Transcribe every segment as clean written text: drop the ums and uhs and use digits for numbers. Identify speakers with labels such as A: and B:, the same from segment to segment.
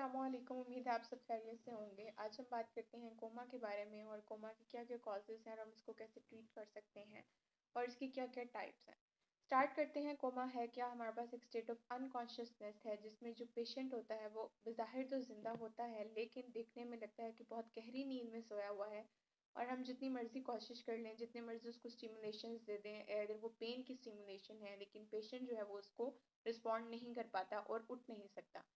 A: अस्सलामुअलैकुम। उम्मीद है आप सब खैरियत से होंगे। आज हम बात करते हैं कोमा के बारे में और कोमा के क्या क्या कॉजेज़ हैं और हम इसको कैसे ट्रीट कर सकते हैं और इसकी क्या क्या टाइप्स हैं। स्टार्ट करते हैं। कोमा है क्या? हमारे पास एक स्टेट ऑफ अनकॉन्शियसनेस है जिसमें जो पेशेंट होता है वो बज़ाहिर तो ज़िंदा होता है लेकिन देखने में लगता है कि बहुत गहरी नींद में सोया हुआ है और हम जितनी मर्ज़ी कोशिश कर लें, जितनी मर्ज़ी उसको स्टिमुलेशंस दे दें, अगर वो पेन की स्टिमुलेशन है लेकिन पेशेंट जो है वो उसको रिस्पॉन्ड नहीं कर पाता और उठ नहीं सकता।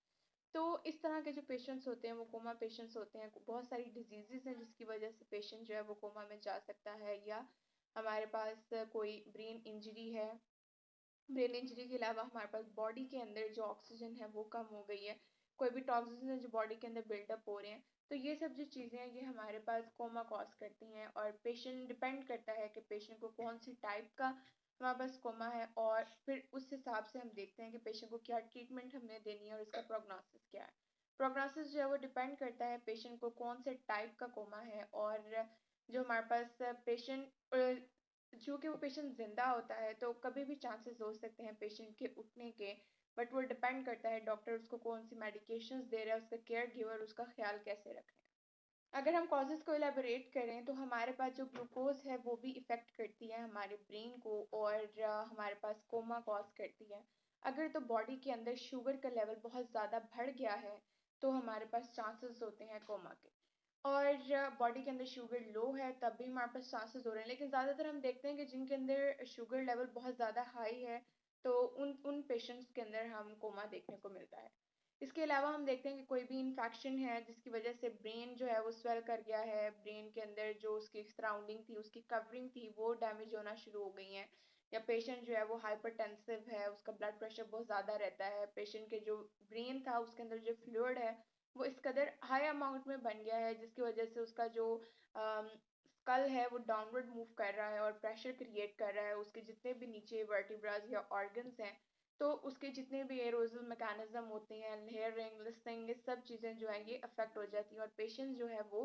A: तो इस तरह के जो पेशेंट्स होते हैं वो कोमा पेशेंट्स होते हैं। बहुत सारी डिजीज़ेज़ हैं जिसकी वजह से पेशेंट जो है वो कोमा में जा सकता है, या हमारे पास कोई ब्रेन इंजरी है। ब्रेन इंजरी के अलावा हमारे पास बॉडी के अंदर जो ऑक्सीजन है वो कम हो गई है, कोई भी टॉक्सिन है जो बॉडी के अंदर बिल्डअप हो रहे हैं। तो ये सब जो चीज़ें हैं ये हमारे पास कोमा कॉज करती हैं और पेशेंट डिपेंड करता है कि पेशेंट को कौन सी टाइप का हमारे पास कोमा है और फिर उस हिसाब से हम देखते हैं कि पेशेंट को क्या ट्रीटमेंट हमने देनी है और इसका प्रोग्नोसिस क्या है। प्रोग्नोसिस जो है वो डिपेंड करता है पेशेंट को कौन से टाइप का कोमा है। और जो हमारे पास पेशेंट चूँकि वो पेशेंट ज़िंदा होता है तो कभी भी चांसेस हो सकते हैं पेशेंट के उठने के, बट वो डिपेंड करता है डॉक्टर उसको कौन सी मेडिकेशंस दे रहा है, उसका केयर गिवर उसका ख्याल कैसे रख रहे हैं। अगर हम कॉजेज़ को एलैबोरेट करें तो हमारे पास जो ग्लूकोज़ है वो भी इफ़ेक्ट करती है हमारे ब्रेन को और हमारे पास कोमा कॉज़ करती है। अगर तो बॉडी के अंदर शुगर का लेवल बहुत ज़्यादा बढ़ गया है तो हमारे पास चांसेस होते हैं कोमा के। और बॉडी के अंदर शुगर लो है तब भी हमारे पास चांसेस हो रहे हैं, लेकिन ज़्यादातर हम देखते हैं कि जिनके अंदर शुगर लेवल बहुत ज़्यादा हाई है तो उन उन पेशेंट्स के अंदर हम कोमा देखने को मिलता है। इसके अलावा हम देखते हैं कि कोई भी इन्फेक्शन है जिसकी वजह से ब्रेन जो है वो स्वेल कर गया है, ब्रेन के अंदर जो उसकी सराउंडिंग थी, उसकी कवरिंग थी वो डैमेज होना शुरू हो गई हैं, या पेशेंट जो है वो हाइपरटेंसिव है, उसका ब्लड प्रेशर बहुत ज़्यादा रहता है, पेशेंट के जो ब्रेन था उसके अंदर जो फ्लूइड है वो इस कदर हाई अमाउंट में बन गया है जिसकी वजह से उसका जो स्कल है वो डाउनवर्ड मूव कर रहा है और प्रेशर क्रिएट कर रहा है। उसके जितने भी नीचे वर्टिब्रास या ऑर्गन्स हैं तो उसके जितने भी एरोजल मैकेनिज्म होते हैं, हेयरिंग, लिसनिंग, ये सब चीज़ें जो हैं ये अफेक्ट हो जाती हैं और पेशेंट जो है वो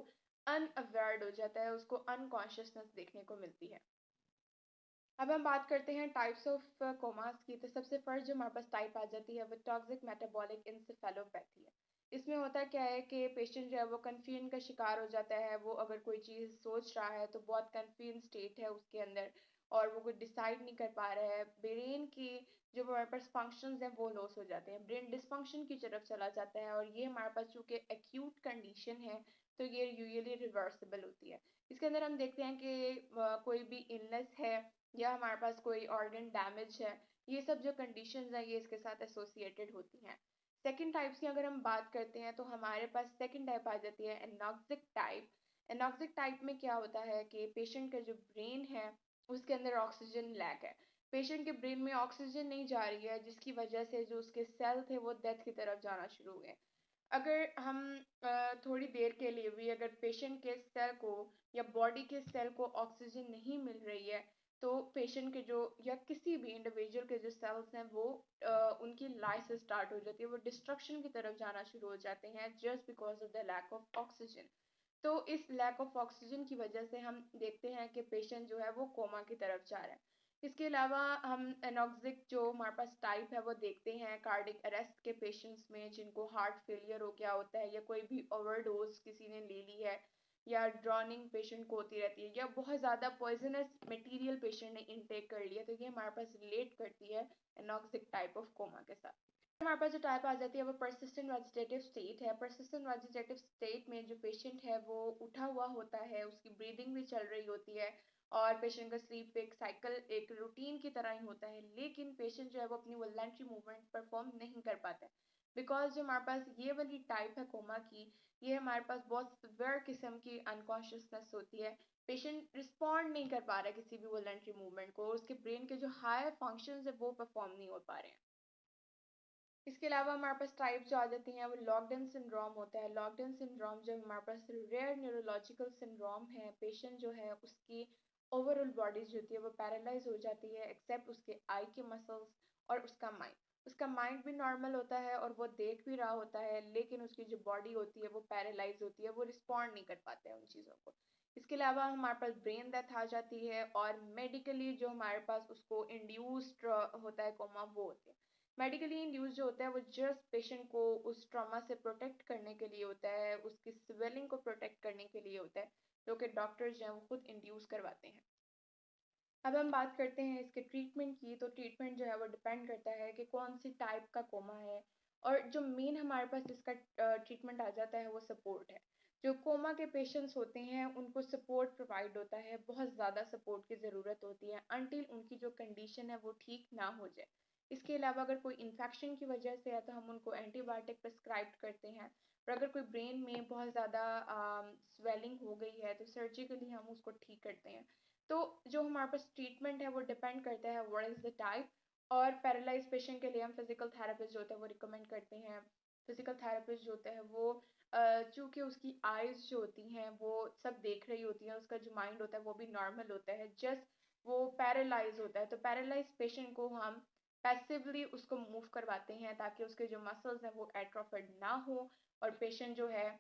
A: अनअवेयर्ड हो जाता है, उसको अनकॉन्शियसनेस देखने को मिलती है। अब हम बात करते हैं टाइप्स ऑफ कोमास की। तो सबसे फर्स्ट जो हमारे पास टाइप आ जाती है वो टॉक्सिक मेटाबॉलिक इंसेफेलोपैथी है। इसमें होता क्या है कि पेशेंट जो है वो कन्फ्यूजन का शिकार हो जाता है। वो अगर कोई चीज़ सोच रहा है तो बहुत कन्फ्यूजन स्टेट है उसके अंदर और वो कुछ डिसाइड नहीं कर पा रहा है। ब्रेन की जो हमारे पास फंक्शंस हैं वो लॉस हो जाते हैं, ब्रेन डिसफंक्शन की तरफ चला जाता है और ये हमारे पास चूँकि एक्यूट कंडीशन है तो ये यूजुअली रिवर्सिबल होती है। इसके अंदर हम देखते हैं कि कोई भी इलनेस है या हमारे पास कोई ऑर्गन डैमेज है, ये सब जो कंडीशंस हैं ये इसके साथ एसोसिएटेड होती हैं। सेकंड टाइप्स की अगर हम बात करते हैं तो हमारे पास सेकंड टाइप आ जाती है एनॉक्सिक टाइप। एनॉक्सिक टाइप में क्या होता है कि पेशेंट का जो ब्रेन है उसके अंदर ऑक्सीजन लैक है। पेशेंट के ब्रेन में ऑक्सीजन नहीं जा रही है जिसकी वजह से जो उसके सेल थे वो डेथ की तरफ जाना शुरू हुए। अगर हम थोड़ी देर के लिए भी अगर पेशेंट के सेल को या बॉडी के सेल को ऑक्सीजन नहीं मिल रही है तो पेशेंट के जो या किसी भी इंडिविजुअल के जो सेल्स हैं वो उनकी लाइफ स्टार्ट हो जाती है, वो डिस्ट्रक्शन की तरफ जाना शुरू हो जाते हैं just because of the lack of oxygen. तो इस लैक ऑफ ऑक्सीजन की वजह से हम देखते हैं कि पेशेंट जो है वो कोमा की तरफ जा रहा है। इसके अलावा हम एनॉक्सिक जो हमारे पास टाइप है वो देखते हैं कार्डिक अरेस्ट के पेशेंट्स में जिनको हार्ट फेलियर हो गया होता है या कोई भी ओवरडोज किसी ने ले ली है या ड्रॉनिंग पेशेंट को होती रहती है या बहुत ज़्यादा पॉइजनस मटेरियल पेशेंट ने इनटेक कर लिया, तो ये हमारे पास रिलेट करती है एनॉक्सिक टाइप ऑफ कोमा के साथ। हमारे पास जो टाइप आ जाती है वो परसिस्टेंट वेजिटेटिव स्टेट है। परसिस्टेंट वेजिटेटिव स्टेट में जो पेशेंट है वो उठा हुआ होता है, उसकी ब्रीदिंग भी चल रही होती है और पेशेंट का स्लीप एक साइकिल एक रूटीन की तरह ही होता है, लेकिन पेशेंट जो है वो अपनी वॉलंटरी मूवमेंट परफॉर्म नहीं कर पाता है बिकॉज जो हमारे पास ये वाली टाइप है कोमा की, ये हमारे पास बहुत सिवियर किस्म की अनकॉन्शियसनेस होती है। पेशेंट रिस्पॉन्ड नहीं कर पा रहा है किसी भी वॉलंटरी मूवमेंट को और उसके ब्रेन के जो हायर फंक्शंस है वो परफॉर्म नहीं हो पा रहे हैं। इसके अलावा हमारे पास टाइप जो आ जाती हैं वो लॉक्ड इन सिंड्रोम होता है। लॉक्ड इन सिंड्रोम जो हमारे पास रेयर न्यूरोलॉजिकल सिंड्रोम है, पेशेंट जो है उसकी ओवरऑल बॉडी जो होती है वो पैरालाइज हो जाती है एक्सेप्ट उसके आई के मसल्स और उसका माइंड। उसका माइंड भी नॉर्मल होता है और वो देख भी रहा होता है, लेकिन उसकी जो बॉडी होती है वो पैरालाइज होती है, वो रिस्पॉन्ड नहीं कर पाते हैं उन चीज़ों को। इसके अलावा हमारे पास ब्रेन डेथ आ जाती है और मेडिकली जो हमारे पास उसको इंड्यूस्ड होता है कोमा वो होती है। मेडिकली इंड्यूस जो होता है वो जस्ट पेशेंट को उस ट्रॉमा से प्रोटेक्ट करने के लिए होता है, उसकी स्वेलिंग को प्रोटेक्ट करने के लिए होता है, जो कि डॉक्टर्स जो हैं वो खुद इंड्यूस करवाते हैं। अब हम बात करते हैं इसके ट्रीटमेंट की। तो ट्रीटमेंट जो है वो डिपेंड करता है कि कौन सी टाइप का कोमा है, और जो मेन हमारे पास इसका ट्रीटमेंट आ जाता है वो सपोर्ट है। जो कोमा के पेशेंट्स होते हैं उनको सपोर्ट प्रोवाइड होता है, बहुत ज़्यादा सपोर्ट की ज़रूरत होती है अनटिल उनकी जो कंडीशन है वो ठीक ना हो जाए। इसके अलावा अगर कोई इन्फेक्शन की वजह से है तो हम उनको एंटीबायोटिक प्रिस्क्राइब करते हैं, और अगर कोई ब्रेन में बहुत ज़्यादा स्वेलिंग हो गई है तो सर्जिकली हम उसको ठीक करते हैं। तो जो हमारे पास ट्रीटमेंट है वो डिपेंड करता है व्हाट इज़ द टाइप। और पैरालाइज पेशेंट के लिए हम फिजिकल थेरेपिस्ट जो होता है वो रिकमेंड करते हैं। फिजिकल थेरेपिस्ट जो होता है वो चूँकि उसकी आइज़ जो होती हैं वो सब देख रही होती हैं, उसका जो माइंड होता है वो भी नॉर्मल होता है, जस्ट वो पैरालाइज होता है। तो पैरालाइज पेशेंट को हम पैसिवली उसको मूव करवाते हैं ताकि उसके जो मसल्स हैं वो एट्रोफाइड ना हो, और पेशेंट जो है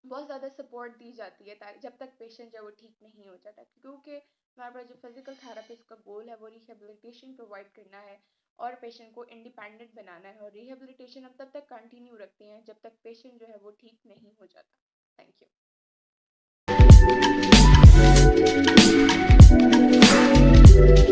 A: बहुत ज़्यादा सपोर्ट दी जाती है ताकि जब तक पेशेंट जो है वो ठीक नहीं हो जाता, क्योंकि हमारे पास जो फिजिकल थेरेपिस्ट का गोल है वो रिहेबिलिटेशन प्रोवाइड करना है और पेशेंट को इंडिपेंडेंट बनाना है। और रिहेबिलिटेशन हम तब तक कंटिन्यू रखते हैं जब तक पेशेंट जो है वो ठीक नहीं हो जाता। Thank you.